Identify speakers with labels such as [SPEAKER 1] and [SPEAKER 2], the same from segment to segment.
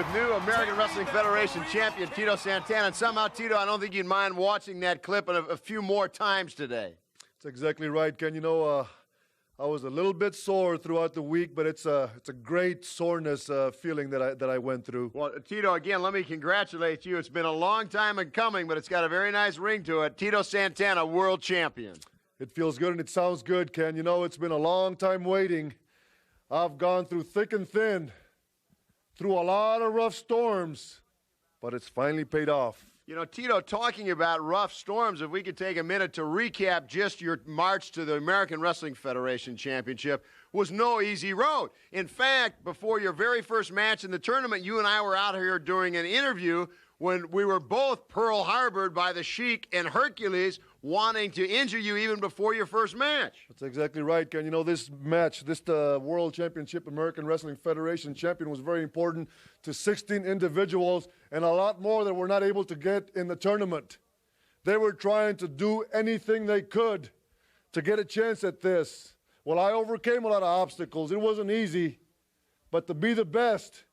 [SPEAKER 1] with new American Wrestling Federation champion Tito Santana. And somehow, Tito, I don't think you'd mind watching that clip a few more times today.
[SPEAKER 2] That's exactly right, Ken. You know, I was a little bit sore throughout the week, but it's a great soreness feeling that I went through.
[SPEAKER 1] Well, Tito, again, let me congratulate you. It's been a long time in coming, but it's got a very nice ring to it. Tito Santana, world champion.
[SPEAKER 2] It feels good and it sounds good, Ken. You know, it's been a long time waiting. I've gone through thick and thin, through a lot of rough storms, but it's finally paid off.
[SPEAKER 1] You know, Tito, talking about rough storms, if we could take a minute to recap just your march to the American Wrestling Federation Championship, was no easy road. In fact, before your very first match in the tournament, you and I were out here doing an interview when we were both Pearl Harbored by the Sheik and Hercules wanting to injure you even before your first match.
[SPEAKER 2] That's exactly right, Ken. You know, this match, this World Championship American Wrestling Federation champion was very important to 16 individuals and a lot more that were not able to get in the tournament. They were trying to do anything they could to get a chance at this. Well, I overcame a lot of obstacles. It wasn't easy, but to be the best,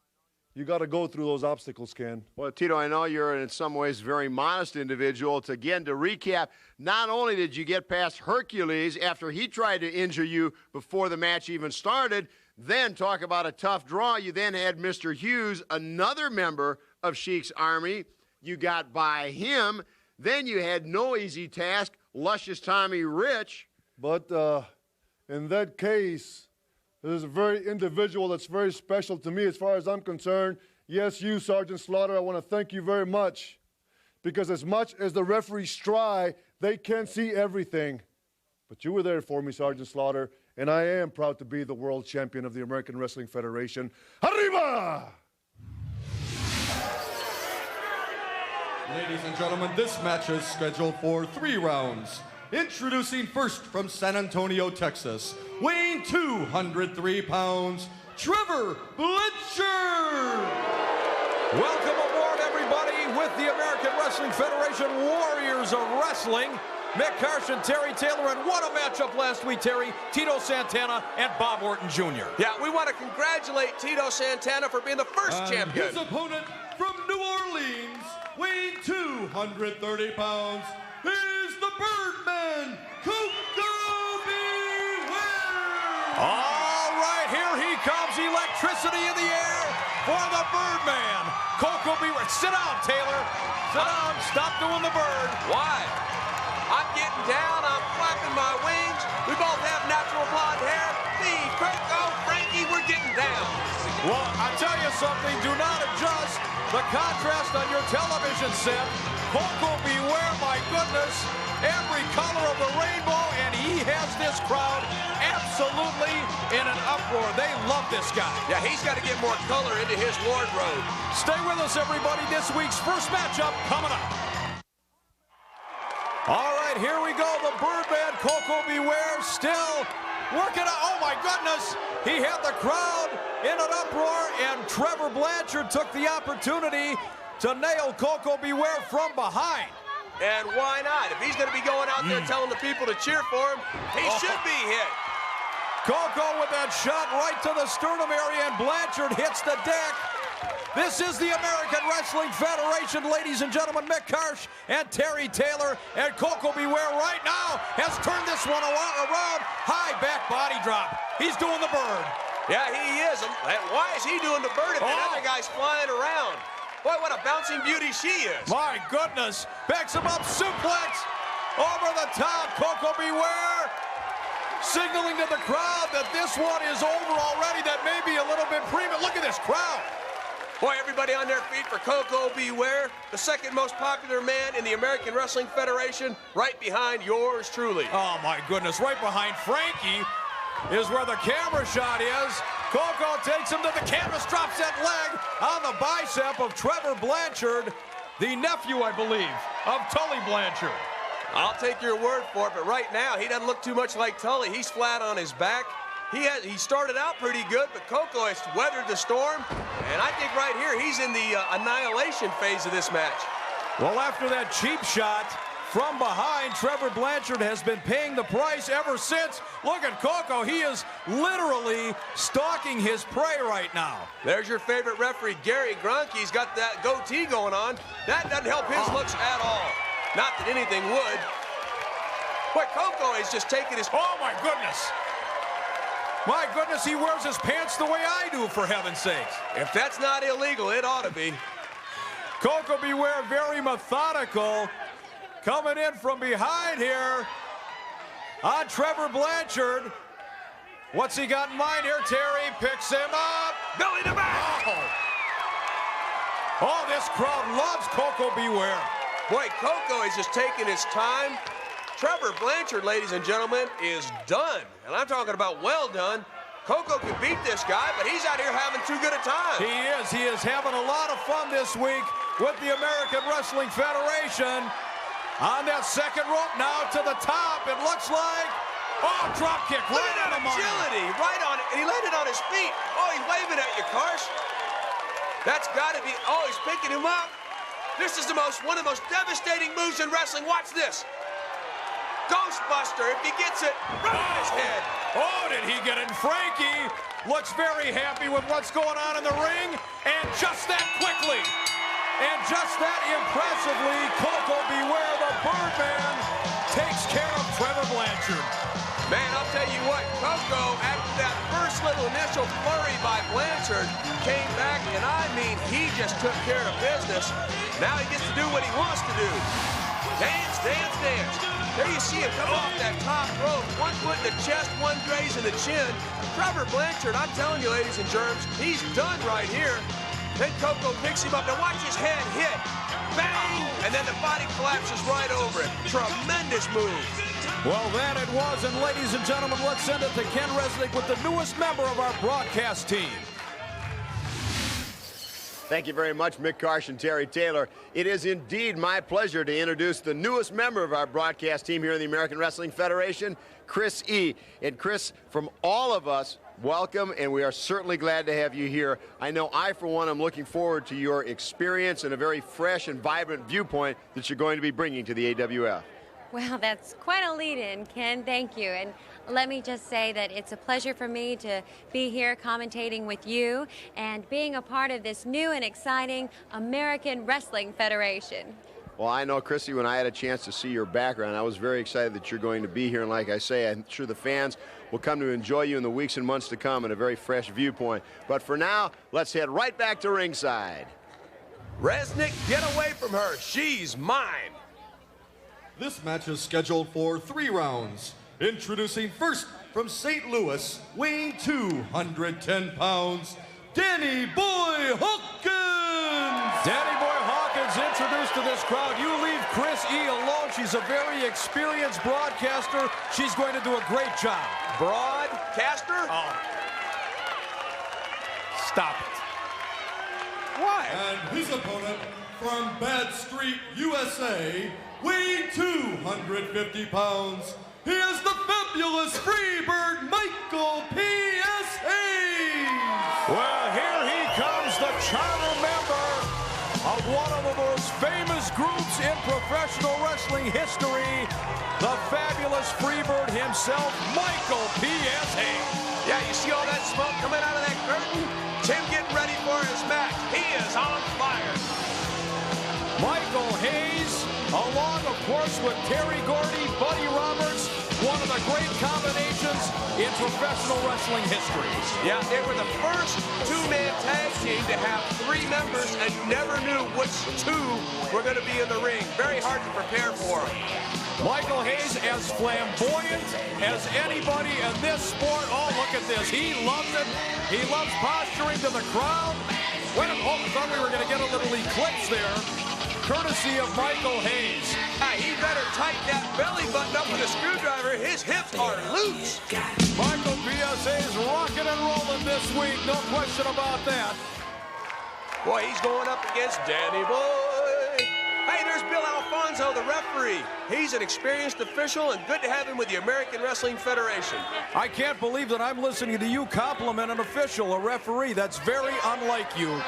[SPEAKER 2] you got to go through those obstacles, Ken.
[SPEAKER 1] Well, Tito, I know you're in some ways a very modest individual. To recap, not only did you get past Hercules after he tried to injure you before the match even started, then talk about a tough draw. You then had Mr. Hughes, another member of Sheik's army. You got by him. Then you had no easy task, Luscious Tommy Rich.
[SPEAKER 2] But in that case, there's a very individual that's very special to me as far as I'm concerned. Yes, you, Sergeant Slaughter, I want to thank you very much. Because as much as the referees try, they can't see everything. But you were there for me, Sergeant Slaughter, and I am proud to be the world champion of the American Wrestling Federation. Arriba!
[SPEAKER 3] Ladies and gentlemen, this match is scheduled for 3 rounds. Introducing first from San Antonio, Texas, weighing 203 pounds, Trevor Blanchard.
[SPEAKER 4] Welcome aboard, everybody, with the American Wrestling Federation Warriors of Wrestling. Mick Karsh and Terry Taylor, and what a matchup last week, Terry. Tito Santana and Bob Orton Jr.
[SPEAKER 5] Yeah, we want to congratulate Tito Santana for being the first champion.
[SPEAKER 3] His opponent from New Orleans, weighing 230 pounds, is the Birdman, Coco Beware!
[SPEAKER 4] All right, here he comes. Electricity in the air for the Birdman. Coco Beware. Sit down, Taylor. Sit down. Stop doing the bird.
[SPEAKER 5] Why? I'm getting down. I'm flapping my wings. We both have natural blonde hair. Me, Coco, Frankie, we're getting down.
[SPEAKER 4] Well, I tell you something. Do not adjust the contrast on your television set. Coco Beware, my goodness, every color of the rainbow, and he has this crowd absolutely in an uproar. They love this guy.
[SPEAKER 5] Yeah, he's got to get more color into his wardrobe.
[SPEAKER 4] Stay with us, everybody. This week's first matchup coming up. All right, here we go. The Birdman, Coco Beware, still working on. Oh, my goodness. He had the crowd in an uproar, and Trevor Blanchard took the opportunity to nail Coco Beware from behind.
[SPEAKER 5] And why not? If he's going to be going out there telling the people to cheer for him, he should be hit.
[SPEAKER 4] Coco with that shot right to the sternum area, and Blanchard hits the deck. This is the American Wrestling Federation, ladies and gentlemen. Mick Karsh and Terry Taylor, and Coco Beware right now has turned this one around. High back body drop. He's doing the bird.
[SPEAKER 5] Yeah, he is. Why is he doing the bird if that other guy's flying around? Boy, what a bouncing beauty she is.
[SPEAKER 4] My goodness. Backs him up, suplex over the top. Coco Beware signaling to the crowd that this one is over already, that may be a little bit premature. Look at this crowd.
[SPEAKER 5] Boy, everybody on their feet for Coco Beware, the second most popular man in the American Wrestling Federation, right behind yours truly.
[SPEAKER 4] Oh, my goodness. Right behind Frankie is where the camera shot is. Coco takes him to the canvas, drops that leg on the bicep of Trevor Blanchard, the nephew, I believe, of Tully Blanchard.
[SPEAKER 5] I'll take your word for it, but right now he doesn't look too much like Tully. He's flat on his back. He started out pretty good, but Coco has weathered the storm, and I think right here he's in the annihilation phase of this match.
[SPEAKER 4] Well, after that cheap shot from behind. Trevor Blanchard has been paying the price ever since. Look at Coco. He is literally stalking his prey right now.
[SPEAKER 5] There's your favorite referee, Gary Grunke. He's got that goatee going on. That doesn't help his looks at all. Not that anything would. But Coco is just taking his...
[SPEAKER 4] Oh, my goodness. My goodness, he wears his pants the way I do, for heaven's sakes.
[SPEAKER 5] If that's not illegal, it ought to be.
[SPEAKER 4] Coco Beware, very methodical, coming in from behind here on Trevor Blanchard. What's he got in mind here? Terry picks him up.
[SPEAKER 5] Belly to back.
[SPEAKER 4] Oh, this crowd loves Coco Beware.
[SPEAKER 5] Boy, Coco is just taking his time. Trevor Blanchard, ladies and gentlemen, is done. And I'm talking about well done. Coco can beat this guy, but he's out here having too good a time.
[SPEAKER 4] He is. He is having a lot of fun this week with the American Wrestling Federation. On that second rope now to the top. It looks like, oh, drop kick right on the money.
[SPEAKER 5] Agility, right on it. And he landed on his feet. Oh, he's waving at you, Karsh. That's got to be, oh, he's picking him up. This is one of the most devastating moves in wrestling. Watch this. Ghostbuster, if he gets it, right in his head.
[SPEAKER 4] Oh, did he get it? Frankie looks very happy with what's going on in the ring. And just that quickly, and just that impressively, Coco Beware, the Birdman, takes care of Trevor Blanchard.
[SPEAKER 5] Man, I'll tell you what, Coco, after that first little initial flurry by Blanchard, came back, and I mean, he just took care of business. Now he gets to do what he wants to do. Dance, dance, dance. There you see him come off that top rope. One foot in the chest, one grazing the chin. Trevor Blanchard, I'm telling you, ladies and germs, he's done right here. Then Coco picks him up. Now watch his head hit. Bang! And then the body collapses right over it. Tremendous move.
[SPEAKER 4] Well, that it was. And ladies and gentlemen, let's send it to Ken Resnick with the newest member of our broadcast team.
[SPEAKER 1] Thank you very much, Mick Karsh and Terry Taylor. It is indeed my pleasure to introduce the newest member of our broadcast team here in the American Wrestling Federation, Chris E. And Chris, from all of us, welcome, and we are certainly glad to have you here. I know I, for one, am looking forward to your experience and a very fresh and vibrant viewpoint that you're going to be bringing to the AWF.
[SPEAKER 6] Well, that's quite a lead-in, Ken. Thank you. And let me just say that it's a pleasure for me to be here commentating with you and being a part of this new and exciting American Wrestling Federation.
[SPEAKER 1] Well, I know, Chrissy, when I had a chance to see your background, I was very excited that you're going to be here. And like I say, I'm sure the fans will come to enjoy you in the weeks and months to come in a very fresh viewpoint. But for now, let's head right back to ringside.
[SPEAKER 5] Resnick, get away from her. She's mine.
[SPEAKER 3] This match is scheduled for 3 rounds. Introducing first from St. Louis, weighing 210 pounds, Danny Boy Hawkins!
[SPEAKER 4] Danny Boy Hawkins introduced to this crowd. You leave Chris E. alone. She's a very experienced broadcaster. She's going to do a great job.
[SPEAKER 5] Broadcaster?
[SPEAKER 4] Oh. Stop it.
[SPEAKER 5] Why?
[SPEAKER 3] And his opponent from Bad Street, USA, weighing 250 pounds, he is the fabulous Freebird Michael P.S. Hayes!
[SPEAKER 4] Well, here he comes, the charter member of one of the most famous groups in professional wrestling history, the fabulous Freebird himself, Michael P.S. Hayes.
[SPEAKER 5] Yeah, you see all that smoke coming out of that curtain? Tim getting ready for his match. He is on fire.
[SPEAKER 4] Michael Hayes, along, of course, with Terry Gordy, Buddy Roberts, one of the great combinations in professional wrestling history.
[SPEAKER 5] Yeah, they were the first 2-man tag team to have 3 members and never knew which 2 were going to be in the ring. Very hard to prepare for them.
[SPEAKER 4] Michael Hayes, as flamboyant as anybody in this sport. Oh, look at this. He loves it. He loves posturing to the crowd. Wait a minute. Oh, I thought we were going to get a little eclipse there, courtesy of Michael Hayes.
[SPEAKER 5] He better tighten that belly button up with a screwdriver. His hips are loose.
[SPEAKER 4] Michael P.S.A. is rocking and rolling this week. No question about that.
[SPEAKER 5] Boy, he's going up against Danny Boy. Hey, there's Bill Alfonso, the referee. He's an experienced official, and good to have him with the American Wrestling Federation.
[SPEAKER 4] I can't believe that I'm listening to you compliment an official, a referee. That's very unlike you.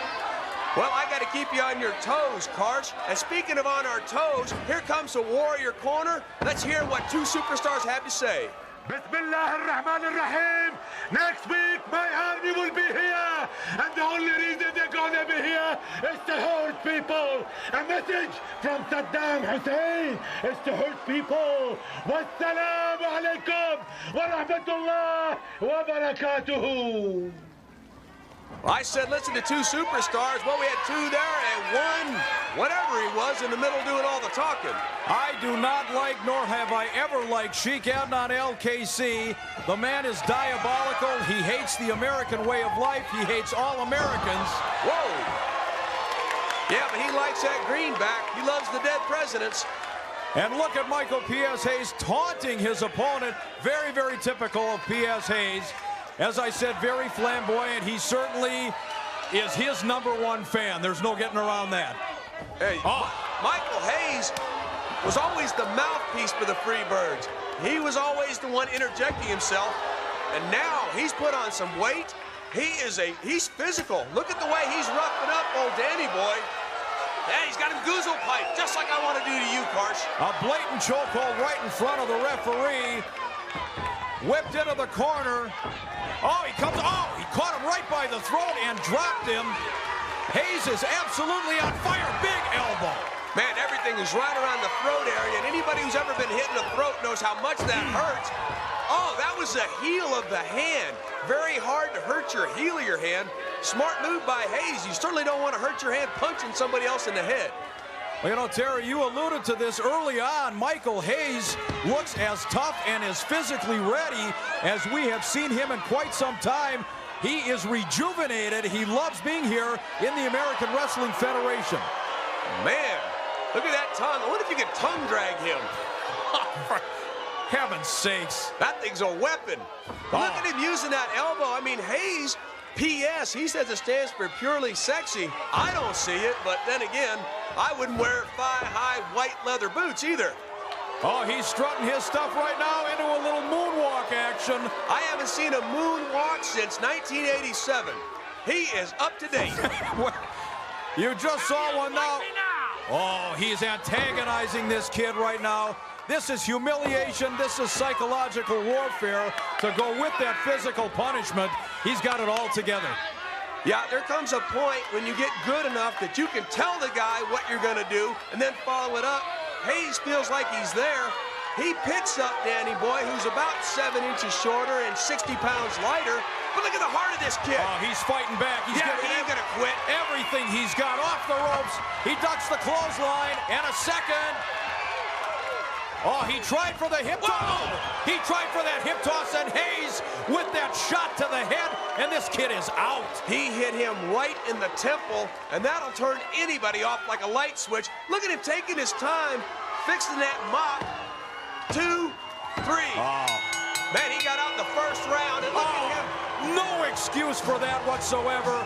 [SPEAKER 5] Well, I got to keep you on your toes, Karsh. And speaking of on our toes, here comes the Warrior Corner. Let's hear what two superstars have to say.
[SPEAKER 7] Bismillah ar-Rahman ar-Rahim. Next week, my army will be here. And the only reason they're going to be here is to hurt people. A message from Saddam Hussein is to hurt people. Wassalamu alaikum wa rahmatullah wa barakatuhu.
[SPEAKER 5] I said listen to two superstars. Well, we had two there and one, whatever he was, in the middle doing all the talking.
[SPEAKER 4] I do not like, nor have I ever liked, Sheik Adnan LKC. The man is diabolical. He hates the American way of life. He hates all Americans.
[SPEAKER 5] Whoa. Yeah, but he likes that greenback. He loves the dead presidents.
[SPEAKER 4] And look at Michael P.S. Hayes taunting his opponent. Very, very typical of P.S. Hayes. As I said, very flamboyant. He certainly is his #1 fan. There's no getting around that.
[SPEAKER 5] Hey, Michael Hayes was always the mouthpiece for the Freebirds. He was always the one interjecting himself. And now he's put on some weight. He's physical. Look at the way he's roughing up old Danny boy. Hey, he's got him goozle pipe, just like I want to do to you, Karsh.
[SPEAKER 4] A blatant chokehold right in front of the referee. Whipped into the corner. Oh, he caught him right by the throat and dropped him. Hayes is absolutely on fire. Big elbow.
[SPEAKER 5] Man, everything is right around the throat area, and anybody who's ever been hit in the throat knows how much that hurts. Oh, that was the heel of the hand. Very hard to hurt your heel of your hand. Smart move by Hayes. You certainly don't want to hurt your hand punching somebody else in the head.
[SPEAKER 4] Well, you know, Terry, you alluded to this early on. Michael Hayes looks as tough and as physically ready as we have seen him in quite some time. He is rejuvenated. He loves being here in the American Wrestling Federation.
[SPEAKER 5] Man, look at that tongue. I wonder if you could tongue drag him.
[SPEAKER 4] For heaven's sakes.
[SPEAKER 5] That thing's a weapon. Look at him using that elbow. I mean, Hayes, P.S., he says it stands for purely sexy. I don't see it, but then again, I wouldn't wear thigh-high white leather boots either.
[SPEAKER 4] Oh, he's strutting his stuff right now into a little moonwalk action.
[SPEAKER 5] I haven't seen a moonwalk since 1987. He is up to date.
[SPEAKER 4] You just saw one now. Oh, he's antagonizing this kid right now. This is humiliation. This is psychological warfare to go with that physical punishment. He's got it all together.
[SPEAKER 5] Yeah, there comes a point when you get good enough that you can tell the guy what you're going to do and then follow it up. Hayes feels like he's there. He picks up Danny Boy, who's about 7 inches shorter and 60 pounds lighter. But look at the heart of this kid.
[SPEAKER 4] Oh, he's fighting back.
[SPEAKER 5] He ain't going to quit.
[SPEAKER 4] Everything he's got off the ropes. He ducks the clothesline and a second. Oh, he tried for the hip toss. He tried for that hip toss, and Hayes with that shot to the head, and this kid is out.
[SPEAKER 5] He hit him right in the temple, and that'll turn anybody off like a light switch. Look at him taking his time, fixing that mop. 2, 3.
[SPEAKER 4] Oh.
[SPEAKER 5] Man, he got out in the first round, and look at him.
[SPEAKER 4] No excuse for that whatsoever.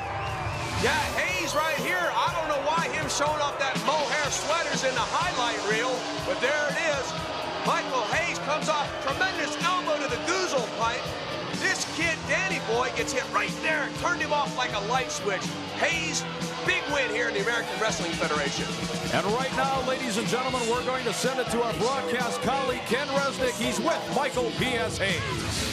[SPEAKER 5] Yeah, Hayes right here. I don't know why him showing off that mohair sweater's in the highlight reel, but there it is. Michael Hayes comes off tremendous elbow to the goozle pipe. This kid, Danny Boy, gets hit right there and turned him off like a light switch. Hayes, big win here in the American Wrestling Federation.
[SPEAKER 4] And right now, ladies and gentlemen, we're going to send it to our broadcast colleague, Ken Resnick. He's with Michael P.S. Hayes.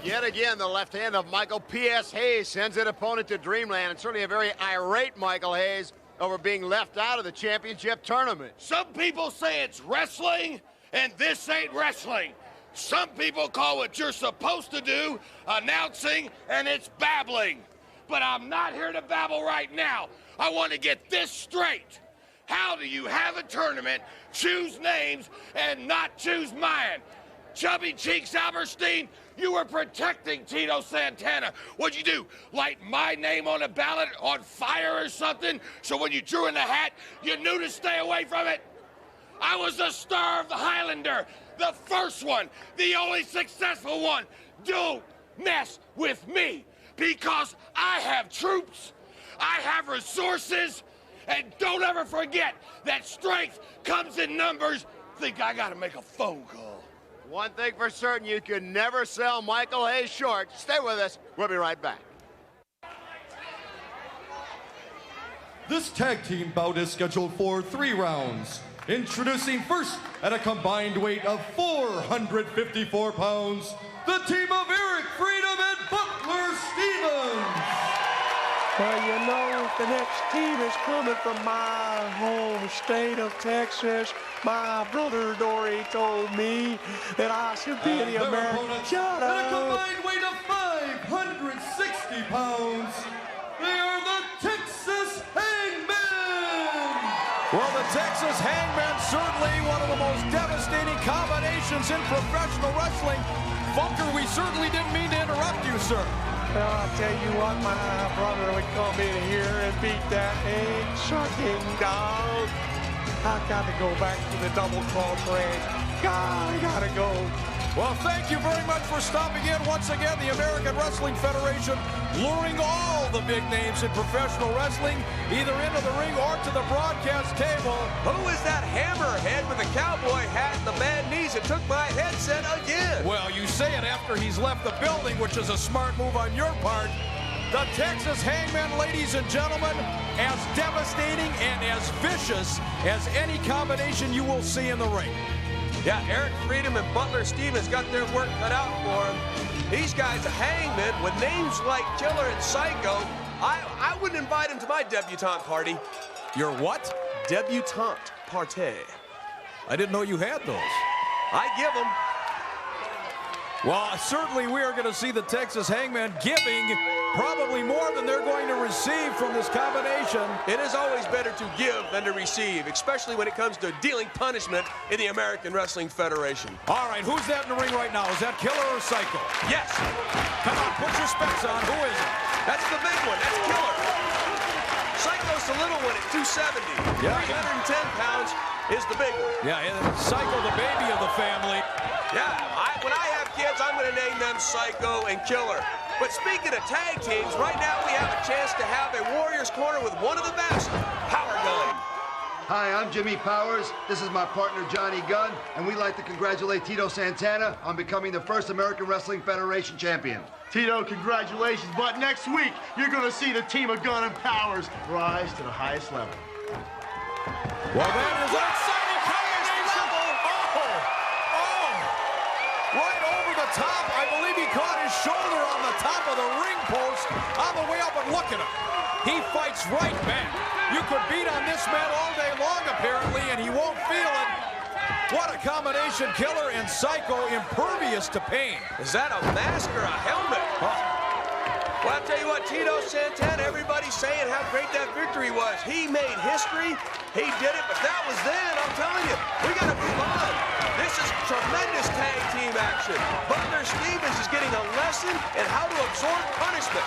[SPEAKER 1] Yet again, the left hand of Michael P.S. Hayes sends an opponent to Dreamland. And certainly a very irate Michael Hayes over being left out of the championship tournament.
[SPEAKER 7] Some people say it's wrestling, and this ain't wrestling. Some people call what you're supposed to do announcing, and it's babbling. But I'm not here to babble right now. I want to get this straight. How do you have a tournament, choose names, and not choose mine? Chubby Cheeks Alberstein, you were protecting Tito Santana. What'd you do? Light my name on a ballot on fire or something? So when you drew in the hat, you knew to stay away from it? I was the star of the Highlander, the first one, the only successful one. Don't mess with me, because I have troops, I have resources, and don't ever forget that strength comes in numbers. Think I gotta make a phone call.
[SPEAKER 1] One thing for certain, you can never sell Michael Hayes short. Stay with us. We'll be right back.
[SPEAKER 3] This tag team bout is scheduled for 3 rounds. Introducing first at a combined weight of 454 pounds, the team of Eric Freedom and Butler Stevens.
[SPEAKER 8] Well, you know, the next team is coming from my home state of Texas. My brother Dory told me that I should be in the American. Shut up.
[SPEAKER 3] At a combined weight of 560 pounds, they are the Texas Hangmen.
[SPEAKER 4] Well, the Texas Hangmen, certainly one of the most devastating combinations in professional wrestling. Funker, we certainly didn't mean to interrupt you, sir.
[SPEAKER 8] Well, I'll tell you what, my brother would come in here and beat that egg-sucking dog. I got to go back to the double cross range. God, I got to go.
[SPEAKER 4] Well, thank you very much for stopping in once again. The American Wrestling Federation luring all the big names in professional wrestling either into the ring or to the broadcast table.
[SPEAKER 5] Who is that hammerhead with the cowboy hat and the bad knees that took my headset again?
[SPEAKER 4] Well, you say it after he's left the building, which is a smart move on your part. The Texas Hangmen, ladies and gentlemen, as devastating and as vicious as any combination you will see in the ring.
[SPEAKER 5] Yeah, Eric Freedom and Butler Stevens got their work cut out for them. These guys are hangmen with names like Killer and Psycho. I wouldn't invite them to my debutante party.
[SPEAKER 4] Your what?
[SPEAKER 5] Debutante party.
[SPEAKER 4] I didn't know you had those.
[SPEAKER 5] I give them.
[SPEAKER 4] Well, certainly we are going to see the Texas Hangmen giving probably more than they're going to receive from this combination.
[SPEAKER 5] It is always better to give than to receive, especially when it comes to dealing punishment in the American Wrestling Federation.
[SPEAKER 4] All right, who's that in the ring right now? Is that Killer or Psycho?
[SPEAKER 5] Yes.
[SPEAKER 4] Come on, put your specs on. Who is it?
[SPEAKER 5] That's the big one. That's Killer. Psycho's the little one at 270.
[SPEAKER 4] Yeah.
[SPEAKER 5] 310 pounds is the big one.
[SPEAKER 4] Yeah, Psycho, the baby of the family.
[SPEAKER 5] Yeah, when I have kids, I'm going to name them Psycho and Killer. But speaking of tag teams, right now we have a chance to have a Warriors corner with one of the best, Power Gun.
[SPEAKER 9] Hi, I'm Jimmy Powers. This is my partner, Johnny Gunn, and we'd like to congratulate Tito Santana on becoming the first American Wrestling Federation champion.
[SPEAKER 10] Tito, congratulations, but next week, you're going to see the team of Gunn and Powers rise to the highest level.
[SPEAKER 4] Well, that is an exciting combination. Oh, right over the top. I believe he caught his shoulder on the top of the ring post on the way up, and look at him. He fights right back. You could beat on this man all day long, apparently, and he won't feel it. What a combination, Killer and Psycho, impervious to pain.
[SPEAKER 5] Is that a mask or a helmet? Well, I'll tell you what, Tito Santana, everybody's saying how great that victory was. He made history. He did it, but that was then. I'm telling you, we got to move on. This is tremendous tag team action. Butler Stevens is getting a lesson in how to absorb punishment.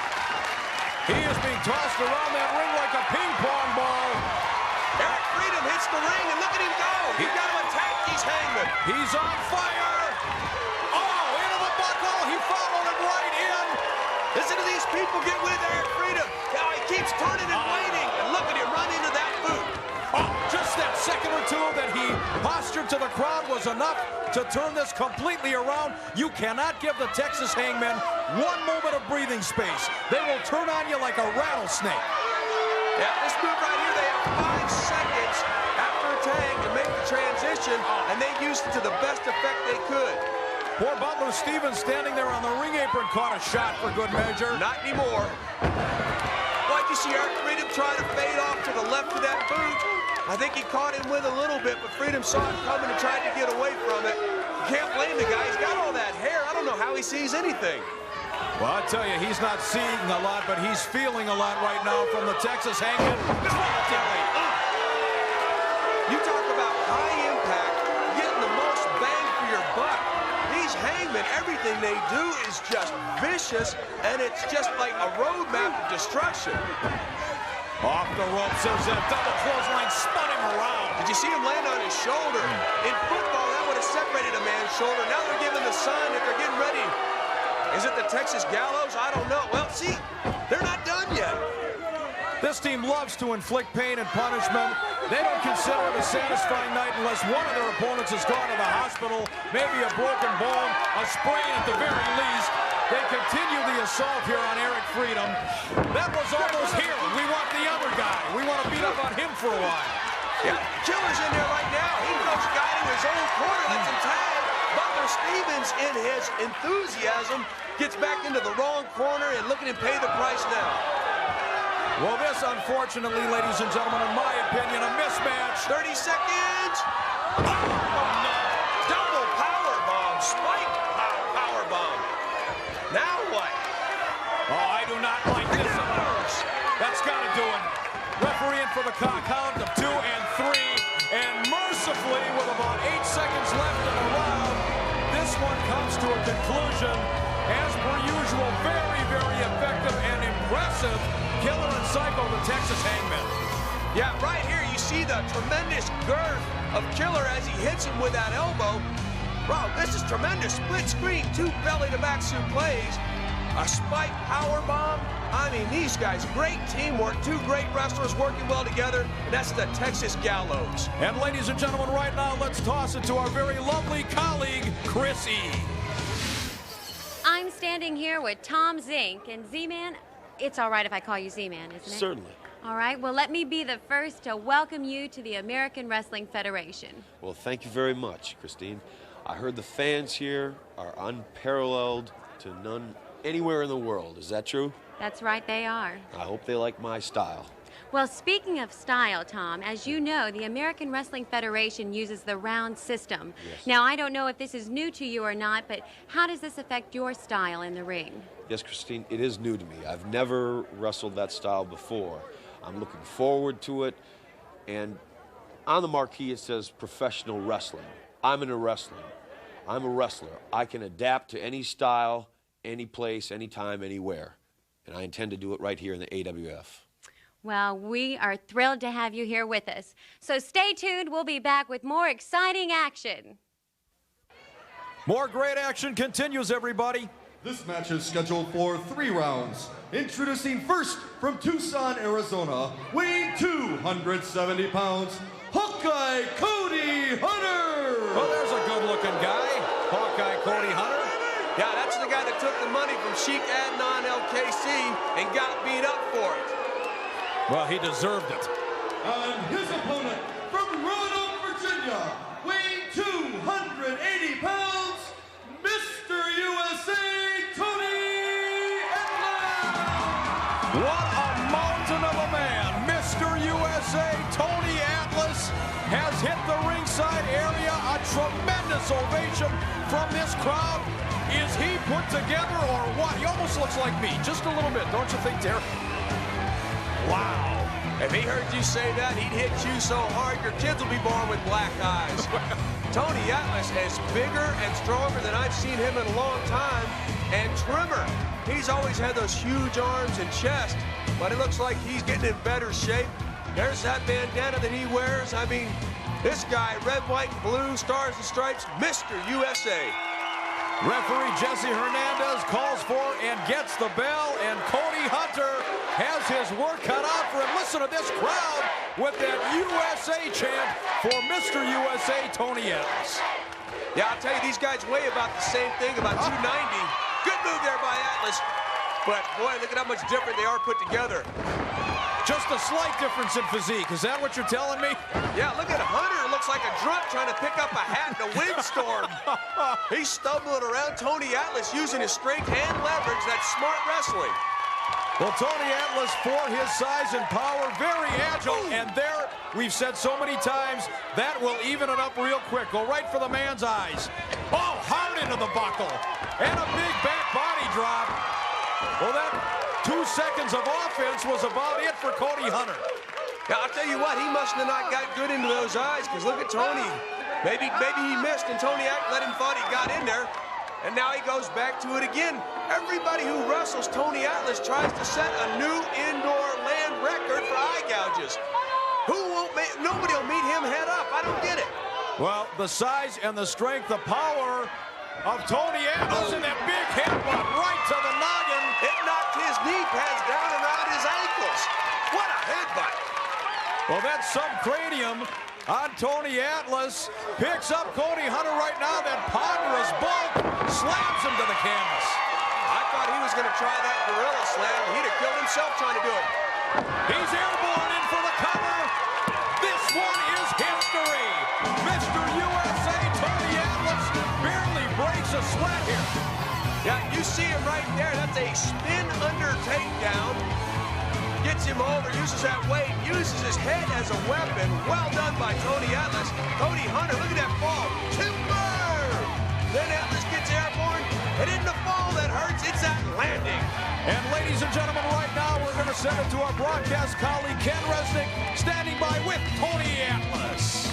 [SPEAKER 4] He is being tossed around that ring like a ping pong ball.
[SPEAKER 5] Eric Freedom hits the ring, and look at him go. He got to attack these hangmen.
[SPEAKER 4] He's on fire. Oh, into the buckle. He followed him right in.
[SPEAKER 5] Listen to these people get with Eric Freedom. Now he keeps turning and waiting, and look at him run into that boot.
[SPEAKER 4] Oh, just that second or two that he postured to the crowd was enough to turn this completely around. You cannot give the Texas Hangmen one moment of breathing space. They will turn on you like a rattlesnake.
[SPEAKER 5] Yeah, this move right here, they have 5 seconds after a tag to make the transition, and they used it to the best effect they could.
[SPEAKER 4] Poor Butler Stevens standing there on the ring apron caught a shot for good measure.
[SPEAKER 5] Not anymore. Why'd you see Eric Freedom try to fade off to the left of that boot? I think he caught him with a little bit, but Freedom saw it coming and tried to get away from it. You can't blame the guy. He's got all that hair. I don't know how he sees anything.
[SPEAKER 4] Well, I tell you, he's not seeing a lot, but he's feeling a lot right now from the Texas Hangmen.
[SPEAKER 5] You talk about high impact, getting the most bang for your buck. These hangmen, everything they do is just vicious, and it's just like a roadmap of destruction.
[SPEAKER 4] Off the ropes, there's that double clothesline, spun him around.
[SPEAKER 5] Did you see him land on his shoulder? In football, that would have separated a man's shoulder. Now they're giving the sign that they're getting ready. Is it the Texas Gallows? I don't know. Well, see, they're not done yet.
[SPEAKER 4] This team loves to inflict pain and punishment. They don't consider it a satisfying night unless one of their opponents has gone to the hospital, maybe a broken bone, a sprain at the very least. They continue the assault here on Eric Freedom. That was almost here. We want the other guy. We want to beat up on him for a while.
[SPEAKER 5] Yeah, Killer's in there right now. He knows guiding his own corner. Lets him tag. Butler Stevens, in his enthusiasm, gets back into the wrong corner and look at him pay the price now.
[SPEAKER 4] Well, this, unfortunately, ladies and gentlemen, in my opinion, a mismatch.
[SPEAKER 5] 30 seconds. Oh, no. Double power bomb. Spike power bomb. Now what?
[SPEAKER 4] Oh, I do not like this. That's got to do it. Referee in for the count of 2 and 3. And mercifully, with about 8 seconds left in the round, this one comes to a conclusion. As per usual, very, very effective and impressive. Killer and Psycho, the Texas Hangman.
[SPEAKER 5] Yeah, right here you see the tremendous girth of Killer as he hits him with that elbow. Bro, this is tremendous. Split screen, 2 belly-to-back plays, a spike power bomb. I mean, these guys, great teamwork. 2 great wrestlers working well together, and that's the Texas Gallows.
[SPEAKER 4] And ladies and gentlemen, right now, let's toss it to our very lovely colleague, Chris E.
[SPEAKER 6] I'm standing here with Tom Zink, and Z-Man, it's all right if I call you Z-Man, isn't it?
[SPEAKER 11] Certainly.
[SPEAKER 6] All right, well, let me be the first to welcome you to the American Wrestling Federation.
[SPEAKER 11] Well, thank you very much, Christine. I heard the fans here are unparalleled to none anywhere in the world. Is that true?
[SPEAKER 6] That's right, they are.
[SPEAKER 11] I hope they like my style.
[SPEAKER 6] Well, speaking of style, Tom, as you know, the American Wrestling Federation uses the round system.
[SPEAKER 11] Yes.
[SPEAKER 6] Now, I don't know if this is new to you or not, but how does this affect your style in the ring?
[SPEAKER 11] Yes, Christine, it is new to me. I've never wrestled that style before. I'm looking forward to it. And on the marquee, it says professional wrestling. I'm into wrestling. I'm a wrestler. I can adapt to any style, any place, anytime, anywhere. And I intend to do it right here in the AWF.
[SPEAKER 6] Well, we are thrilled to have you here with us. So stay tuned. We'll be back with more exciting action.
[SPEAKER 4] More great action continues, everybody.
[SPEAKER 3] This match is scheduled for 3 rounds. Introducing first from Tucson, Arizona, weighing 270 pounds, Hawkeye Cody Hunter.
[SPEAKER 4] Well, there's a good-looking guy, Hawkeye Cody Hunter.
[SPEAKER 5] Yeah, that's the guy that took the money from Sheik Adnan LKC and got beat up for it.
[SPEAKER 4] Well, he deserved it.
[SPEAKER 3] And his opponent from Roanoke, Virginia, weighing 280 pounds, Mr. USA, Tony Atlas.
[SPEAKER 4] What a mountain of a man. Mr. USA, Tony Atlas, has hit the ringside area. A tremendous ovation from this crowd. Is he put together or what? He almost looks like me, just a little bit, don't you think, Derek?
[SPEAKER 5] Wow. If he heard you say that, he'd hit you so hard your kids will be born with black eyes. Tony Atlas is bigger and stronger than I've seen him in a long time, and trimmer. He's always had those huge arms and chest, but it looks like he's getting in better shape. There's that bandana that he wears. I mean, this guy, red, white, and blue, stars and stripes, Mr. USA.
[SPEAKER 4] Referee Jesse Hernandez calls for and gets the bell, and Cody Hunter has his work cut out for him. Listen to this crowd with that USA chant for Mr. USA, Tony Atlas.
[SPEAKER 5] Yeah, I'll tell you, these guys weigh about the same thing, about 290. Good move there by Atlas. But, boy, look at how much different they are put together.
[SPEAKER 4] Just a slight difference in physique. Is that what you're telling me?
[SPEAKER 5] Yeah, look at Hunter. It looks like a drunk trying to pick up a hat in a windstorm. He's stumbling around. Tony Atlas using his strength and leverage. That's smart wrestling.
[SPEAKER 4] Well, Tony Atlas, for his size and power, very agile. Ooh. And there, we've said so many times, that will even it up real quick. Go right for the man's eyes. Oh, hard into the buckle. And a big back body drop. Well, that 2 seconds of offense was about it for Cody Hunter.
[SPEAKER 5] Yeah, I'll tell you what, he must have not got good into those eyes, because look at Tony. Maybe he missed, and Tony let him thought he got in there, and now he goes back to it again. Everybody who wrestles Tony Atlas tries to set a new indoor land record for eye gouges. Nobody will meet him head up. I don't get it.
[SPEAKER 4] Well, the size and the strength, the power of Tony Atlas and that big headbutt right to the noggin.
[SPEAKER 5] It knocked his knee pads down around his ankles. What a headbutt.
[SPEAKER 4] Well, that subcranium on Tony Atlas picks up Cody Hunter right now. That ponderous bulk slams him to the canvas.
[SPEAKER 5] I thought he was going to try that gorilla slam. He'd have killed himself trying to do it.
[SPEAKER 4] He's airborne in for the cover. This one is history. Mr. USA Tony Atlas barely breaks a sweat here.
[SPEAKER 5] Yeah, you see him right there. That's a spin under takedown. Gets him over, uses that weight, uses his head as a weapon. Well done by Tony Atlas. Cody Hunter, look at that fall. Timber! Then Atlas gets airborne. It isn't the fall that hurts, it's that landing.
[SPEAKER 4] And ladies and gentlemen, right now we're going to send it to our broadcast colleague Ken Resnick, standing by with Tony Atlas.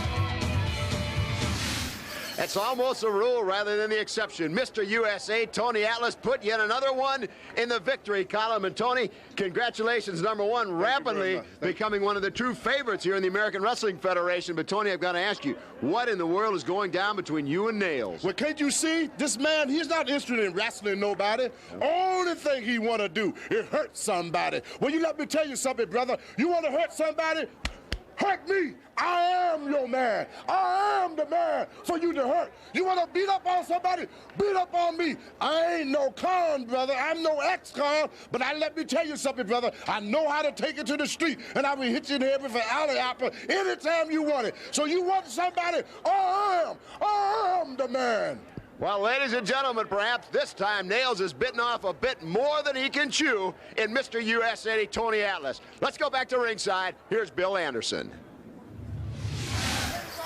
[SPEAKER 1] It's almost a rule rather than the exception. Mr. USA, Tony Atlas, put yet another one in the victory column. And Tony, congratulations, number one, rapidly becoming one of the true favorites here in the American Wrestling Federation. But Tony, I've got to ask you, what in the world is going down between you and Nails?
[SPEAKER 12] Well, can't you see? This man, he's not interested in wrestling nobody. Only thing he want to do is hurt somebody. Well, you let me tell you something, brother. You want to hurt somebody? Hurt me. I am your man. I am the man for you to hurt. You want to beat up on somebody? Beat up on me. I ain't no con, brother. I'm no ex-con. But let me tell you something, brother. I know how to take it to the street, and I will hit you in the head with an alley apple anytime you want it. So you want somebody? I am the man.
[SPEAKER 1] Well, ladies and gentlemen, perhaps this time Nails has bitten off a bit more than he can chew in Mr. USA Tony Atlas. Let's go back to ringside. Here's Bill Anderson.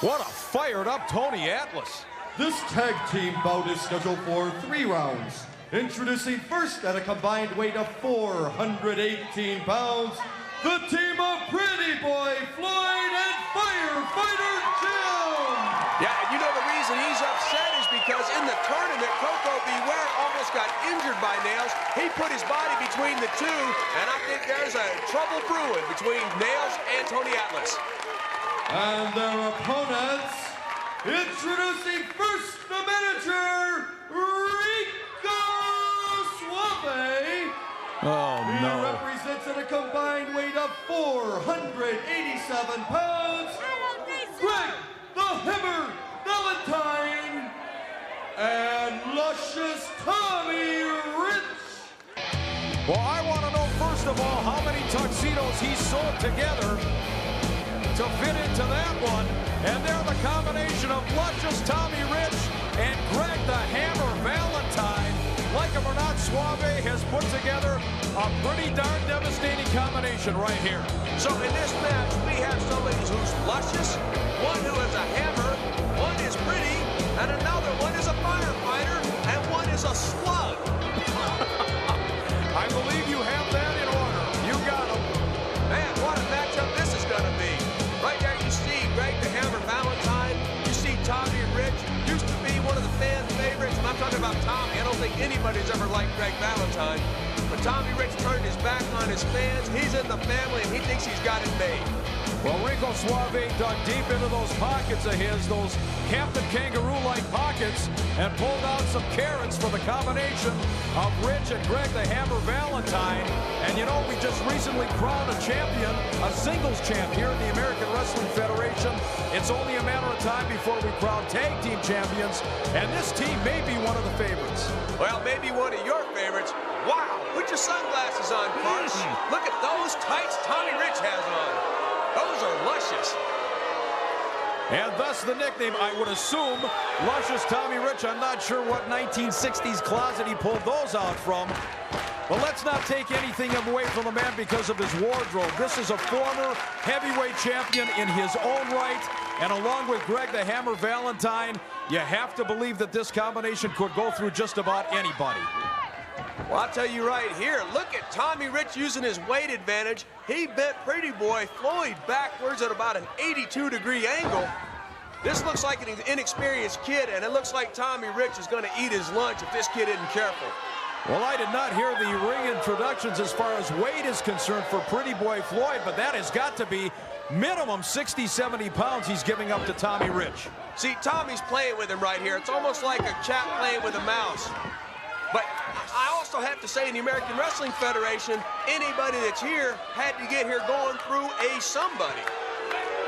[SPEAKER 4] What a fired-up Tony Atlas.
[SPEAKER 3] This tag team bout is scheduled for 3 rounds. Introducing first at a combined weight of 418 pounds, the team of Pretty Boy Floyd and Firefighter Jim.
[SPEAKER 5] Yeah, and you know the reason he's upset is because in the tournament, Coco Beware almost got injured by Nails. He put his body between the two, and I think there's a trouble brewing between Nails and Tony Atlas.
[SPEAKER 3] And their opponents, introducing first the manager, Rico Suave.
[SPEAKER 4] Oh,
[SPEAKER 3] He
[SPEAKER 4] no.
[SPEAKER 3] represents at a combined weight of 487 pounds, Greg the Hammer Valentine, and luscious Tommy Rich.
[SPEAKER 4] Well, I want to know, first of all, how many tuxedos he sewed together to fit into that one. And they're the combination of luscious Tommy Rich and Greg the Hammer Valentine. Like him or not, Suave has put together a pretty darn devastating combination right here.
[SPEAKER 5] So in this match, we have somebody who's luscious, one who is a hammer, one is pretty, and another one is a firefighter, and one is a slug.
[SPEAKER 4] I believe you have that in order. You got him.
[SPEAKER 5] Man, what a matchup this is going to be. Right there you see Greg the Hammer Valentine. You see Tommy Rich. Used to be one of the fan favorites. And I'm talking about Tommy. I don't think anybody's ever liked Greg Valentine. But Tommy Rich turned his back on his fans. He's in the family, and he thinks he's got it made.
[SPEAKER 4] Well, Rico Suave dug deep into those pockets of his, those Captain Kangaroo-like pockets, and pulled out some carrots for the combination of Rich and Greg the Hammer Valentine. And you know, we just recently crowned a champion, a singles champ here in the American Wrestling Federation. It's only a matter of time before we crown tag team champions, and this team may be one of the favorites.
[SPEAKER 5] Well, maybe one of your favorites. Wow, put your sunglasses on, Parks. Look at those tights Tommy Rich has on. Those are luscious.
[SPEAKER 4] And thus the nickname, I would assume, Luscious Tommy Rich. I'm not sure what 1960s closet he pulled those out from. But let's not take anything away from the man because of his wardrobe. This is a former heavyweight champion in his own right. And along with Greg the Hammer Valentine, you have to believe that this combination could go through just about anybody.
[SPEAKER 5] Well, I'll tell you right here, look at Tommy Rich using his weight advantage. He bent Pretty Boy Floyd backwards at about an 82-degree angle. This looks like an inexperienced kid, and it looks like Tommy Rich is going to eat his lunch if this kid isn't careful.
[SPEAKER 4] Well, I did not hear the ring introductions as far as weight is concerned for Pretty Boy Floyd, but that has got to be minimum 60, 70 pounds he's giving up to Tommy Rich.
[SPEAKER 5] See, Tommy's playing with him right here. It's almost like a cat playing with a mouse. But I also have to say, in the American Wrestling Federation, anybody that's here had to get here going through a somebody.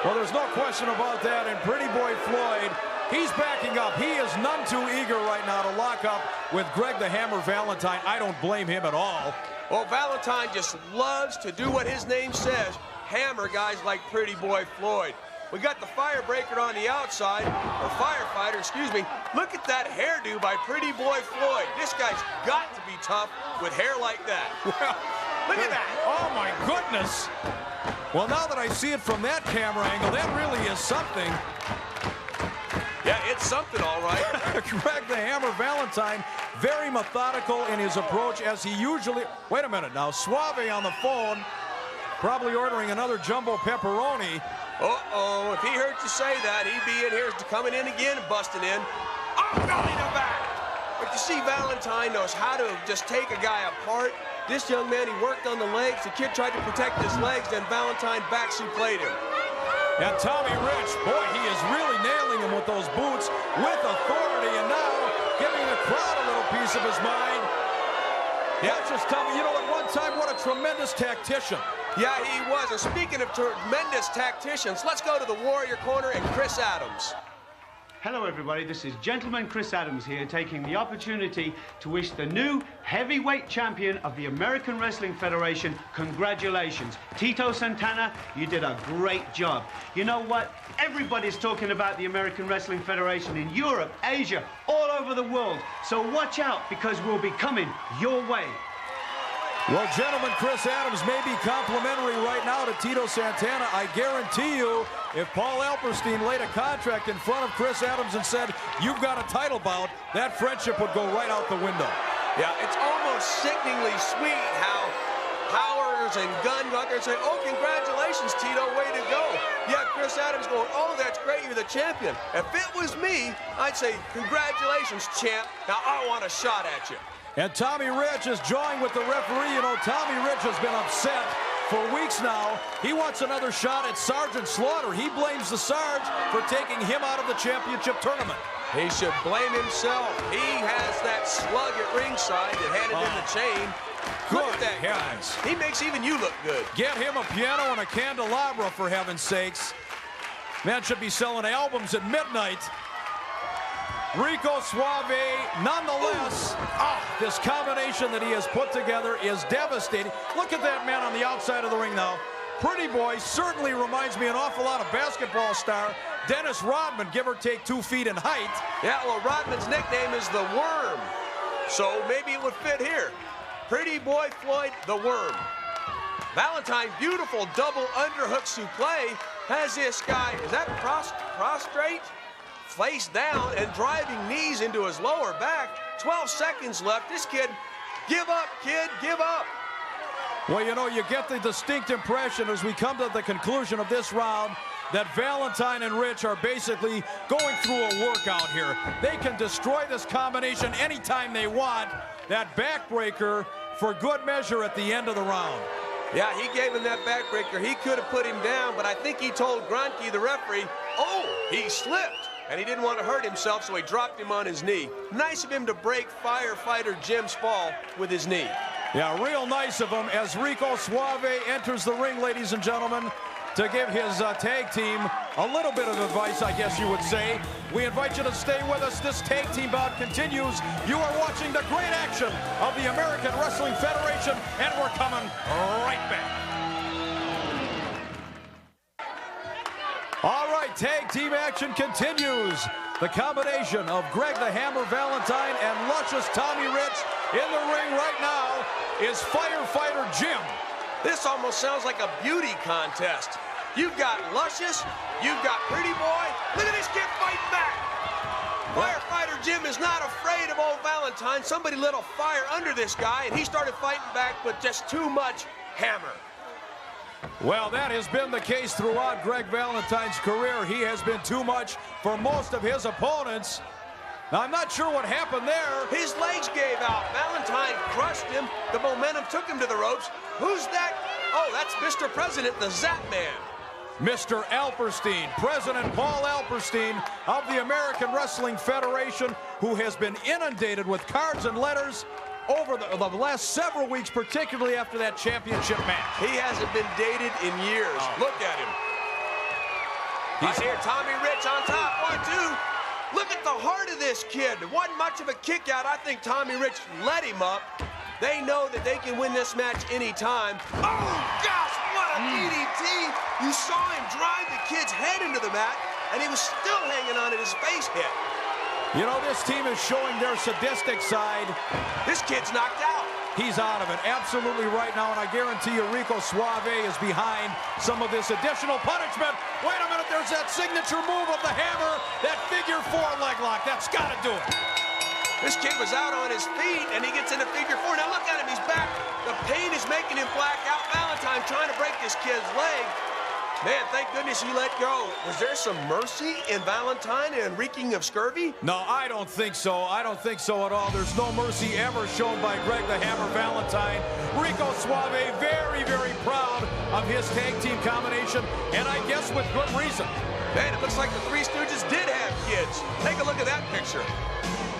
[SPEAKER 4] Well, there's no question about that, and Pretty Boy Floyd He's backing up. He is none too eager right now to lock up with Greg the Hammer Valentine. I don't blame him at all.
[SPEAKER 5] Well, Valentine just loves to do what his name says, hammer guys like Pretty Boy Floyd. We got the firebreaker on the outside, or firefighter, excuse me. Look at that hairdo by Pretty Boy Floyd. This guy's got to be tough with hair like that. Well, look at that.
[SPEAKER 4] Oh, my goodness. Well, now that I see it from that camera angle, that really is something.
[SPEAKER 5] Yeah, it's something, all right.
[SPEAKER 4] Greg the Hammer Valentine, very methodical in his approach as he usually... Wait a minute now. Suave on the phone, probably ordering another jumbo pepperoni.
[SPEAKER 5] Uh-oh, if he heard you say that, he'd be in here coming in again and busting in. Oh, belly to back. But you see, Valentine knows how to just take a guy apart. This young man, he worked on the legs. The kid tried to protect his legs, then Valentine back supleed him.
[SPEAKER 4] And Tommy Rich, boy, he is really nailing him with those boots with authority, and now giving the crowd a little piece of his mind. Yeah, just Tommy, you know, at one time, what a tremendous tactician.
[SPEAKER 5] Yeah, he was. And speaking of tremendous tacticians, let's go to the Warrior Corner and Chris Adams.
[SPEAKER 13] Hello, everybody. This is Gentleman Chris Adams here, taking the opportunity to wish the new heavyweight champion of the American Wrestling Federation congratulations. Tito Santana, you did a great job. You know what? Everybody's talking about the American Wrestling Federation in Europe, Asia, all over the world. So watch out, because we'll be coming your way.
[SPEAKER 4] Well, gentlemen, Chris Adams may be complimentary right now to Tito Santana. I guarantee you, if Paul Alperstein laid a contract in front of Chris Adams and said, you've got a title bout, that friendship would go right out the window.
[SPEAKER 5] Yeah, it's almost sickeningly sweet how Powers and Gunn go out there and say, oh, congratulations, Tito, way to go. Yeah, Chris Adams going, oh, that's great, you're the champion. If it was me, I'd say, congratulations, champ. Now I want a shot at you.
[SPEAKER 4] And Tommy Rich is jawing with the referee. You know, Tommy Rich has been upset for weeks now. He wants another shot at Sergeant Slaughter. He blames the Sarge for taking him out of the championship tournament.
[SPEAKER 5] He should blame himself. He has that slug at ringside that had it in the chain. Look at that, guys. He makes even you look good.
[SPEAKER 4] Get him a piano and a candelabra, for heaven's sakes. Man should be selling albums at midnight. Rico Suave, nonetheless, this combination that he has put together is devastating. Look at that man on the outside of the ring now. Pretty Boy certainly reminds me an awful lot of basketball star Dennis Rodman, give or take 2 feet in height.
[SPEAKER 5] Yeah, well, Rodman's nickname is the Worm, so maybe it would fit here. Pretty Boy Floyd, the Worm. Valentine, beautiful double underhook suplex, has this guy, is that prostrate? Face down and driving knees into his lower back. 12 seconds left. This kid, give up, kid, give up.
[SPEAKER 4] Well, you know, you get the distinct impression as we come to the conclusion of this round that Valentine and Rich are basically going through a workout here. They can destroy this combination anytime they want. That backbreaker for good measure at the end of the round.
[SPEAKER 5] Yeah, he gave him that backbreaker. He could have put him down, but I think he told Grunke, the referee, oh, he slipped. And he didn't want to hurt himself, so he dropped him on his knee. Nice of him to break firefighter Jim's fall with his knee.
[SPEAKER 4] Yeah, real nice of him as Rico Suave enters the ring, ladies and gentlemen, to give his tag team a little bit of advice, I guess you would say. We invite you to stay with us. This tag team bout continues. You are watching the great action of the American Wrestling Federation, and we're coming right back. All right, tag team action continues. The combination of Greg the Hammer Valentine and luscious Tommy Rich in the ring right now is Firefighter Jim.
[SPEAKER 5] This almost sounds like a beauty contest. You've got Luscious, you've got Pretty Boy. Look at this kid fighting back. Firefighter Jim is not afraid of old Valentine. Somebody lit a fire under this guy, and he started fighting back with just too much hammer.
[SPEAKER 4] Well, that has been the case throughout Greg Valentine's career. He has been too much for most of his opponents. Now, I'm not sure what happened there.
[SPEAKER 5] His legs gave out. Valentine crushed him. The momentum took him to the ropes. Who's that? Oh, that's Mr. President, the Zap Man.
[SPEAKER 4] Mr. Alperstein, President Paul Alperstein of the American Wrestling Federation, who has been inundated with cards and letters over the last several weeks, particularly after that championship match.
[SPEAKER 5] He hasn't been dated in years. Look at him. He's here. Tommy Rich on top. 1, 2. Look at the heart of this kid. It wasn't much of a kick out. I think Tommy Rich let him up. They know that they can win this match anytime. Oh, gosh, what a DDT. You saw him drive the kid's head into the mat, and he was still hanging on at his face hit.
[SPEAKER 4] You know, this team is showing their sadistic side.
[SPEAKER 5] This kid's knocked out.
[SPEAKER 4] He's out of it, absolutely right now, and I guarantee you Rico Suave is behind some of this additional punishment. Wait a minute, there's that signature move of the hammer, that figure 4 leg lock. That's got to do it.
[SPEAKER 5] This kid was out on his feet, and he gets into figure 4. Now look at him, he's back. The pain is making him black out. Valentine trying to break this kid's leg. Man, thank goodness he let go. Was there some mercy in Valentine and reeking of scurvy?
[SPEAKER 4] No, I don't think so. I don't think so at all. There's no mercy ever shown by Greg the Hammer Valentine. Rico Suave very, very proud of his tag team combination, and I guess with good reason.
[SPEAKER 5] Man, it looks like the Three Stooges did have kids. Take a look at that picture.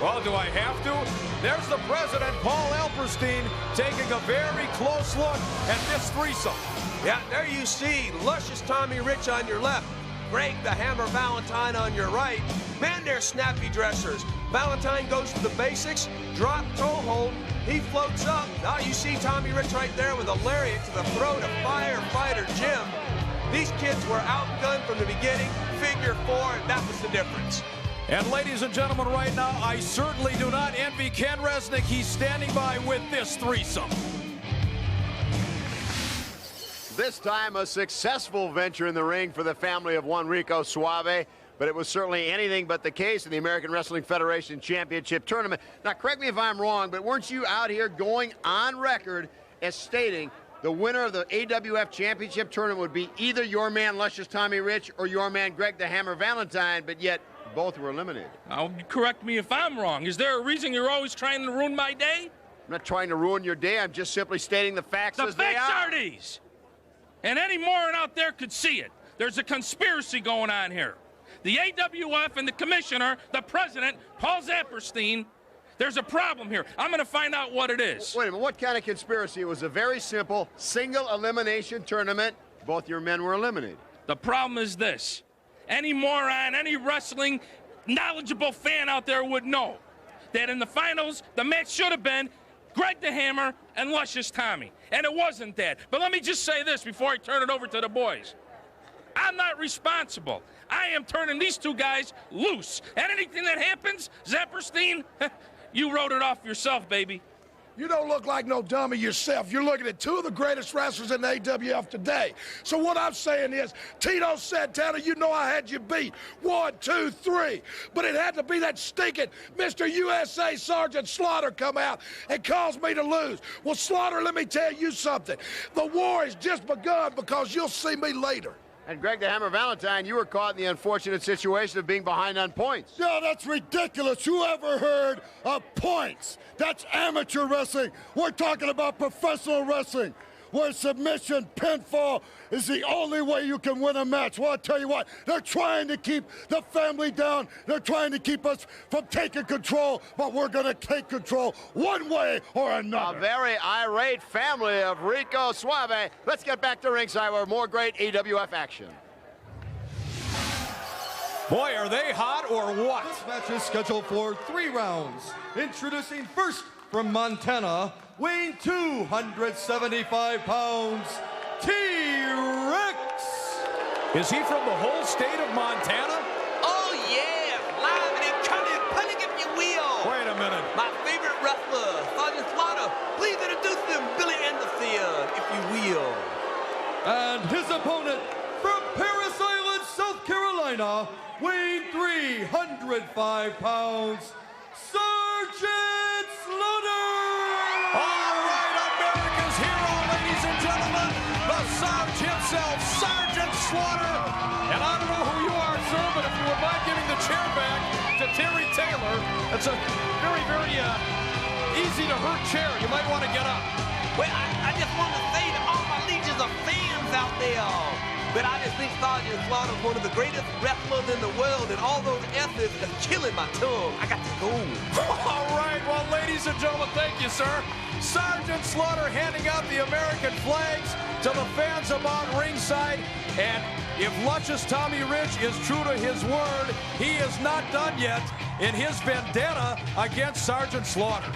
[SPEAKER 4] Well, do I have to? There's the president, Paul Alperstein, taking a very close look at this threesome.
[SPEAKER 5] Yeah, there you see luscious Tommy Rich on your left, Greg the Hammer Valentine on your right. Man, they're snappy dressers. Valentine goes to the basics, drop toe hold, he floats up. Now you see Tommy Rich right there with a lariat to the throat of firefighter Jim. These kids were outgunned from the beginning, figure 4, that was the difference.
[SPEAKER 4] And ladies and gentlemen, right now, I certainly do not envy Ken Resnick. He's standing by with this threesome.
[SPEAKER 1] This time, a successful venture in the ring for the family of one Rico Suave, but it was certainly anything but the case in the American Wrestling Federation Championship Tournament. Now, correct me if I'm wrong, but weren't you out here going on record as stating the winner of the AWF Championship Tournament would be either your man, Luscious Tommy Rich, or your man, Greg the Hammer Valentine, but yet both were eliminated?
[SPEAKER 14] Now, correct me if I'm wrong. Is there a reason you're always trying to ruin my day?
[SPEAKER 1] I'm not trying to ruin your day. I'm just simply stating the facts as they are.
[SPEAKER 14] The facts are these. And any moron out there could see it. There's a conspiracy going on here. The AWF and the commissioner, the president, Paul Zapperstein, there's a problem here. I'm going to find out what it is.
[SPEAKER 1] Wait a minute, what kind of conspiracy? It was a very simple single elimination tournament. Both your men were eliminated.
[SPEAKER 14] The problem is this. Any moron, any wrestling knowledgeable fan out there would know that in the finals, the match should have been Greg the Hammer and Luscious Tommy. And it wasn't that. But let me just say this before I turn it over to the boys. I'm not responsible. I am turning these two guys loose. And anything that happens, Zapperstein, you wrote it off yourself, baby.
[SPEAKER 15] You don't look like no dummy yourself. You're looking at two of the greatest wrestlers in the AWF today. So what I'm saying is, Tito Santana, you know I had you beat. 1, 2, 3. But it had to be that stinking Mr. USA Sergeant Slaughter come out and cause me to lose. Well, Slaughter, let me tell you something. The war has just begun because you'll see me later.
[SPEAKER 1] And Greg the Hammer Valentine, you were caught in the unfortunate situation of being behind on points.
[SPEAKER 2] Yeah, that's ridiculous. Who ever heard of points? That's amateur wrestling. We're talking about professional wrestling, where submission, pinfall is the only way you can win a match. Well, I'll tell you what, they're trying to keep the family down. They're trying to keep us from taking control, but we're going to take control one way or another.
[SPEAKER 1] A very irate family of Rico Suave. Let's get back to ringside where more great AWF action.
[SPEAKER 4] Boy, are they hot or what?
[SPEAKER 3] This match is scheduled for 3 rounds. Introducing first from Montana, weighing 275 pounds, T-Rex.
[SPEAKER 4] Is he from the whole state of Montana?
[SPEAKER 5] Oh, yeah, live and incarnate, punning if you will.
[SPEAKER 4] Wait a minute.
[SPEAKER 5] My favorite wrestler, Sergeant Slaughter. Please introduce him, Billy Anderson, if you will.
[SPEAKER 3] And his opponent from Paris Island, South Carolina, weighing 305 pounds, Sergeant Slaughter!
[SPEAKER 4] All right, America's hero, ladies and gentlemen, the Sarge himself, Sergeant Slaughter. And I don't know who you are, sir, but if you would mind giving the chair back to Terry Taylor, that's a very, very easy to hurt chair. You might want to get up.
[SPEAKER 5] Well, I just want to say to all my legions of fans out there, but I just think Sergeant Slaughter is one of the greatest wrestlers in the world, and all those S's are killing my tongue. I got to go.
[SPEAKER 4] All right, well, ladies and gentlemen, thank you, sir. Sergeant Slaughter handing out the American flags to the fans about ringside, and if Luscious Tommy Rich is true to his word, he is not done yet in his vendetta against Sergeant Slaughter.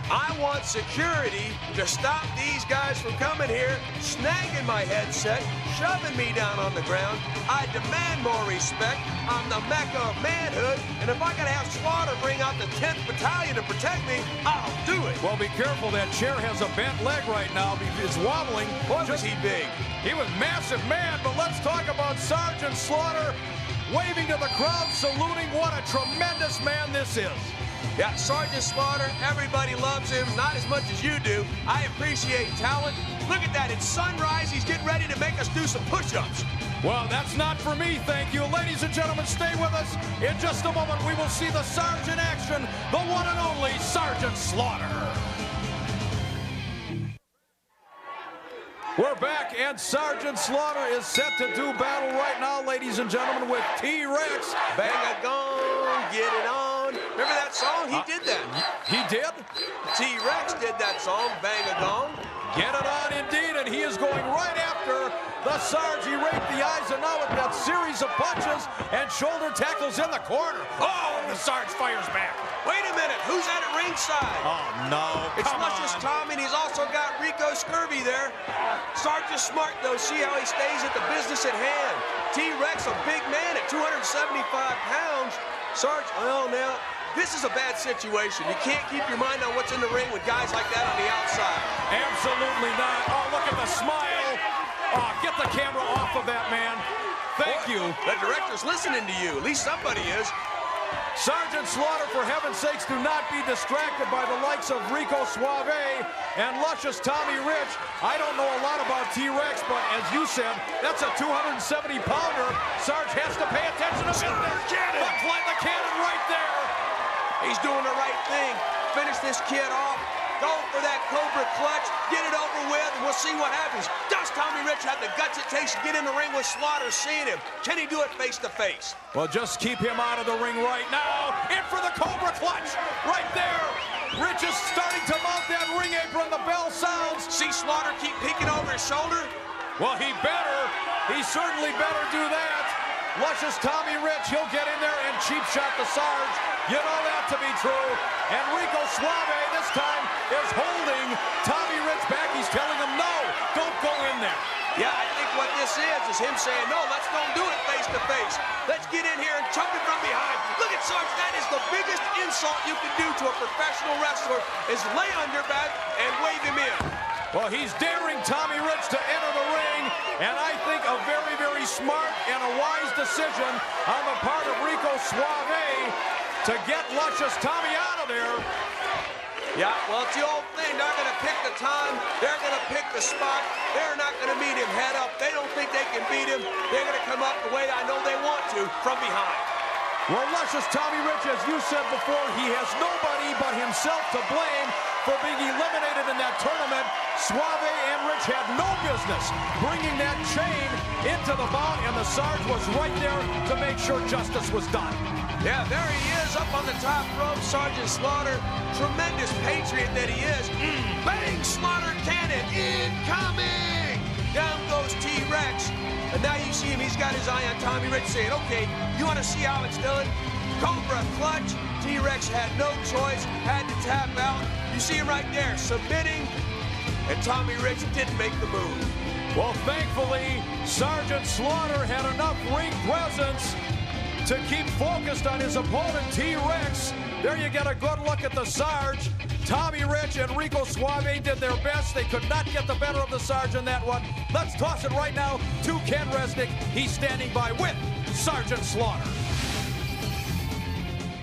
[SPEAKER 5] I want security to stop these guys from coming here, snagging my headset, shoving me down on the ground. I demand more respect. I'm the Mecca of manhood, and if I gotta have Slaughter bring out the 10th Battalion to protect me, I'll do it.
[SPEAKER 4] Well, be careful. That chair has a bent leg right now. It's wobbling.
[SPEAKER 5] Boy, was he big.
[SPEAKER 4] He was massive, man, but let's talk about Sergeant Slaughter waving to the crowd, saluting. What a tremendous man this is.
[SPEAKER 5] Yeah, Sergeant Slaughter, everybody loves him, not as much as you do. I appreciate talent. Look at that, it's sunrise. He's getting ready to make us do some push-ups.
[SPEAKER 4] Well, that's not for me, thank you. Ladies and gentlemen, stay with us. In just a moment, we will see the Sarge in action, the one and only Sergeant Slaughter. We're back, and Sergeant Slaughter is set to do battle right now, ladies and gentlemen, with T-Rex.
[SPEAKER 5] Bang a gong, get it on. Remember that song? He did that.
[SPEAKER 4] He did?
[SPEAKER 5] T-Rex did that song, Bang a gong.
[SPEAKER 4] Get it on indeed, and he is going right after the Sarge. He raked the eyes, and now with that series of punches and shoulder tackles in the corner. Oh, the Sarge fires back.
[SPEAKER 5] Wait a minute, who's at ringside?
[SPEAKER 4] Oh, no,
[SPEAKER 5] It's Luscious Tommy, and he's also got Rico Scurvy there. Sarge is smart, though. See how he stays at the business at hand. T-Rex, a big man at 275 pounds. Sarge, well, now, this is a bad situation. You can't keep your mind on what's in the ring with guys like that on the outside.
[SPEAKER 4] Absolutely not. Oh, look at the smile. Oh, get the camera off of that man. Thank you.
[SPEAKER 5] The director's listening to you. At least somebody is.
[SPEAKER 4] Sergeant Slaughter, for heaven's sakes, do not be distracted by the likes of Rico Suave and Luscious Tommy Rich. I don't know a lot about T-Rex, but as you said, that's a 270-pounder. Sarge has to pay attention to the cannon right there.
[SPEAKER 5] He's doing the right thing. Finish this kid off. Go for that Cobra clutch. Get it over with, and we'll see what happens. Does Tommy Rich have the guts it takes to get in the ring with Slaughter seeing him? Can he do it face to face?
[SPEAKER 4] Well, just keep him out of the ring right now. In for the Cobra clutch. Right there. Rich is starting to mount that ring apron. The bell sounds.
[SPEAKER 5] See Slaughter keep peeking over his shoulder?
[SPEAKER 4] Well, he better. He certainly better do that. Luscious Tommy Rich, he'll get in there and cheap shot the Sarge. You know that to be true. And Rico Suave this time is holding Tommy Rich back. He's telling him, no, don't go in there.
[SPEAKER 5] Yeah, I think what this is him saying, no, let's don't do it face to face. Let's get in here and chunk it from behind. Look at Sarge, that is the biggest insult you can do to a professional wrestler is lay on your back and wave him in.
[SPEAKER 4] Well, he's daring Tommy Rich to enter the ring, and I think a very, very smart and a wise decision on the part of Rico Suave to get Luscious Tommy out of there.
[SPEAKER 5] Yeah, well, it's the old thing. They're going to pick the time. They're going to pick the spot. They're not going to meet him head up. They don't think they can beat him. They're going to come up the way I know they want to, from behind.
[SPEAKER 4] Well, Luscious Tommy Rich, as you said before, he has nobody but himself to blame for being eliminated in that tournament. Suave and Rich had no business bringing that chain into the bout, and the Sarge was right there to make sure justice was done.
[SPEAKER 5] Yeah, there he is up on the top rope, Sergeant Slaughter. Tremendous patriot that he is. Bang, Slaughter cannon, incoming! Down goes T-Rex. And now you see him, he's got his eye on Tommy Rich saying, okay, you want to see how it's done? Cobra clutch. T-Rex had no choice, had to tap out. You see him right there, submitting. And Tommy Rich didn't make the move.
[SPEAKER 4] Well, thankfully, Sergeant Slaughter had enough ring presence to keep focused on his opponent, T-Rex. There you get a good look at the Sarge. Tommy Rich and Rico Suave did their best. They could not get the better of the Sarge in that one. Let's toss it right now to Ken Resnick. He's standing by with Sergeant Slaughter.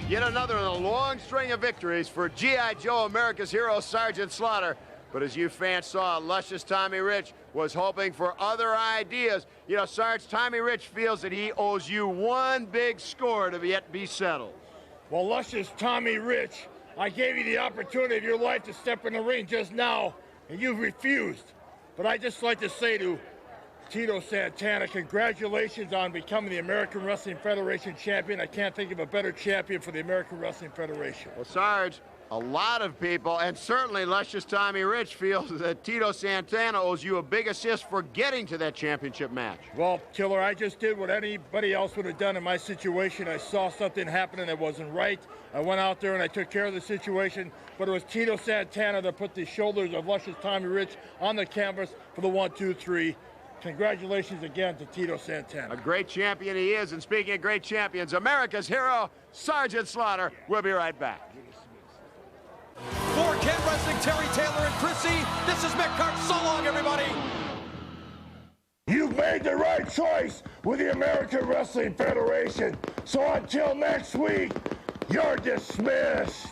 [SPEAKER 1] Yet another in a long string of victories for G.I. Joe, America's hero, Sergeant Slaughter. But as you fans saw, Luscious Tommy Rich was hoping for other ideas. You know, Sarge, Tommy Rich feels that he owes you one big score to yet be settled.
[SPEAKER 12] Well, Luscious Tommy Rich, I gave you the opportunity of your life to step in the ring just now, and you've refused. But I'd just like to say to Tito Santana, congratulations on becoming the American Wrestling Federation champion. I can't think of a better champion for the American Wrestling Federation.
[SPEAKER 1] Well, Sarge, A lot of people, and certainly Luscious Tommy Rich, feels that Tito Santana owes you a big assist for getting to that championship match.
[SPEAKER 16] Well, Killer, I just did what anybody else would have done in my situation. I saw something happening that wasn't right. I went out there and I took care of the situation, but it was Tito Santana that put the shoulders of Luscious Tommy Rich on the canvas for the 1, 2, 3. Congratulations again to Tito Santana.
[SPEAKER 1] A great champion he is, and speaking of great champions, America's hero, Sergeant Slaughter. We'll be right back.
[SPEAKER 4] For Ken Wrestling, Terry Taylor and Chrissy, this is Mick Hart. So long, everybody.
[SPEAKER 12] You've made the right choice with the American Wrestling Federation. So until next week, you're dismissed.